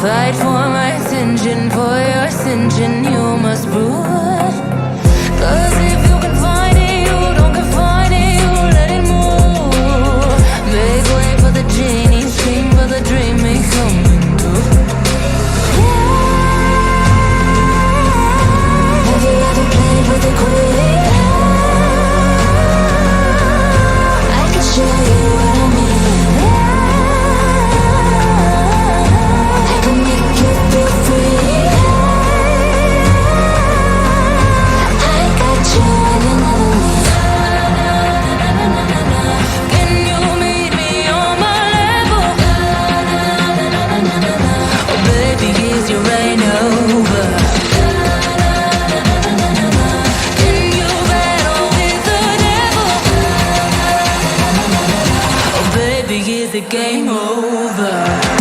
Fight for my attention, for your ascension, you must prove. Cause if you can find it, you don't confine it, you let it move. Make way for the genie, scream for the dream, may come true. Have you ever played with the queen? I can show you what I mean. I can make you feel free. I got you and another me. Can you meet me on my level? Oh baby, is your reign over? Can you battle with the devil? Oh baby, is the game over?